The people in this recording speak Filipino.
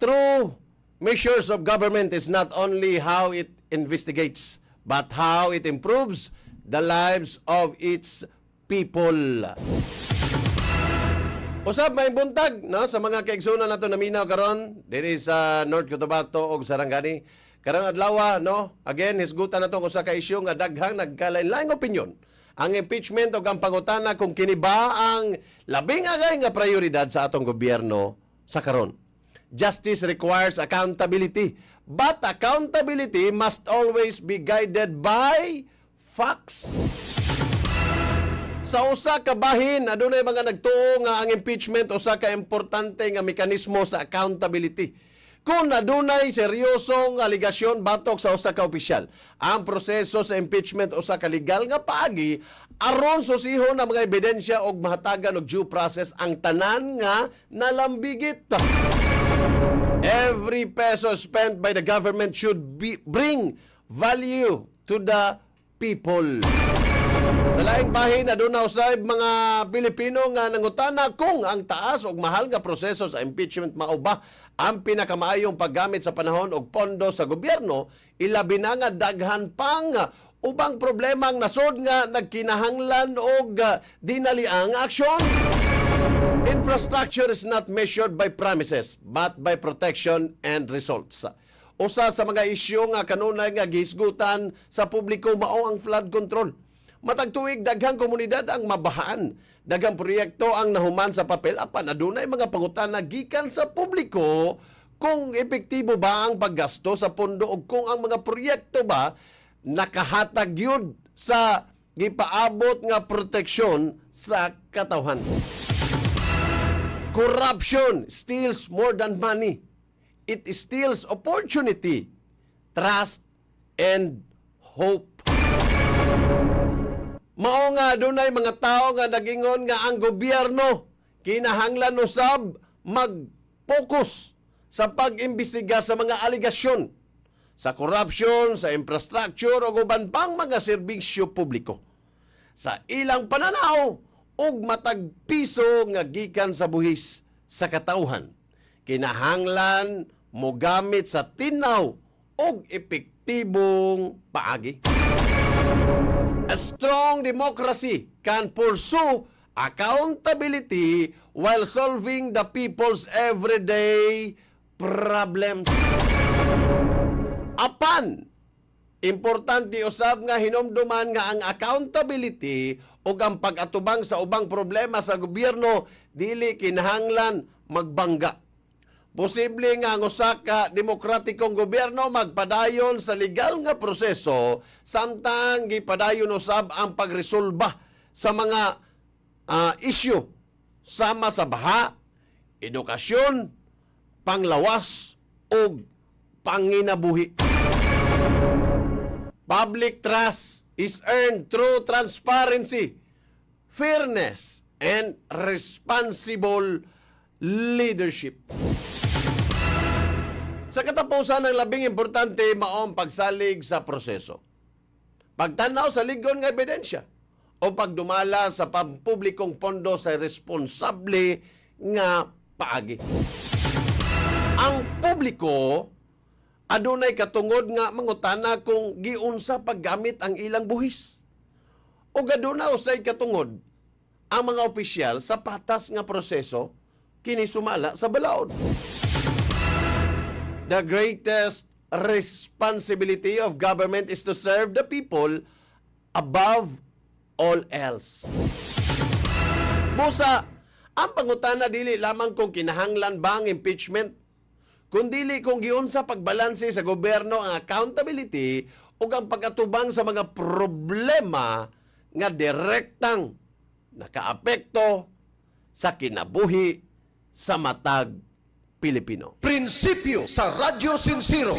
true measures of government is not only how it investigates, but how it improves the lives of its people. Usab may buntag no sa mga kaigsunan nato naminaw karon diri sa North Cotabato ug Sarangani. Karong adlaw no, again hisgutan nato usa ka isyu nga daghang nagkalain-laing opinyon. Ang impeachment ug ang pangutana kung kini ba ang labing agay nga prioridad sa atong gobyerno sa karon. Justice requires accountability, but accountability must always be guided by facts. Sa usa ka bahin, adunay mga nagtuo nga ang impeachment usa ka importante nga mekanismo sa accountability. Kung adunay seryosong aligasyon batok sa usa ka opisyal, ang proseso sa impeachment usa ka legal nga paagi aron susihon ang mga ebidensya og mahatagan og due process ang tanan nga nalambigit. Every peso spent by the government should bring value to the people. Sa laing bahin, aduna usab mga Pilipino nga nangutana kung ang taas ug mahal nga proseso sa impeachment mao ba ang pinakamaayong paggamit sa panahon og pondo sa gobyerno, ilabi na nga daghan pang ubang problema ang nasod nga nagkinahanglan og dinaliang aksyon. Infrastructure is not measured by promises, but by protection and results. Usa sa mga isyu nga kanunay nga gihisgutan sa publiko mao ang flood control. Matag tuig daghang komunidad ang mabahaan. Daghang proyekto ang nahuman sa papel apan adunay mga pangutana gikan sa publiko kung epektibo ba ang paggasto sa pondo o kung ang mga proyekto ba nakahatag yun sa gipaabot nga proteksyon sa katawhan. Corruption steals more than money. It steals opportunity, trust, and hope. Mao nga dunay mga tao nga nagingon nga ang gobyerno kinahanglan usab mag-focus sa pag-imbestiga sa mga aligasyon sa corruption, sa infrastructure o uban pang mga serbisyo publiko. Sa ilang pananaw ug matag piso nga gikan sa buhis sa katawhan, kinahanglan mogamit sa tinaw ug epektibong paagi. A strong democracy can pursue accountability while solving the people's everyday problems. Apan, importante usab nga hinumduman nga ang accountability o ang pag-atubang sa ubang problema sa gobyerno dili kinahanglan magbangga. Posible nga ang usa ka demokratikong gobyerno magpadayon sa legal nga proseso samtang gipadayon usab ang pagresolba sa mga issue sama sa baha, edukasyon, panglawas ug panginabuhi. Public trust is earned through transparency, fairness, and responsible leadership. Sa katapusan, ang labing importante mao ang pagsalig sa proseso. Pagtanaw sa ligon nga ebidensya o pagdumala sa pampublikong pondo sa responsable nga paagi. Ang publiko adunay katungod nga mangutana kung giunsa paggamit ang ilang buhis. O aduna usay katungod ang mga opisyal sa patas nga proseso kini sumala sa balaod. The greatest responsibility of government is to serve the people above all else. Busa, ang pangutana dili lamang kung kinahanglan ba ang impeachment, kundi kung giunsa pagbalanse sa gobyerno ang accountability ug ang pag-atubang sa mga problema nga direktang nakaapekto sa kinabuhi sa matag Pilipino. Prinsipyo sa Radyo Sincero.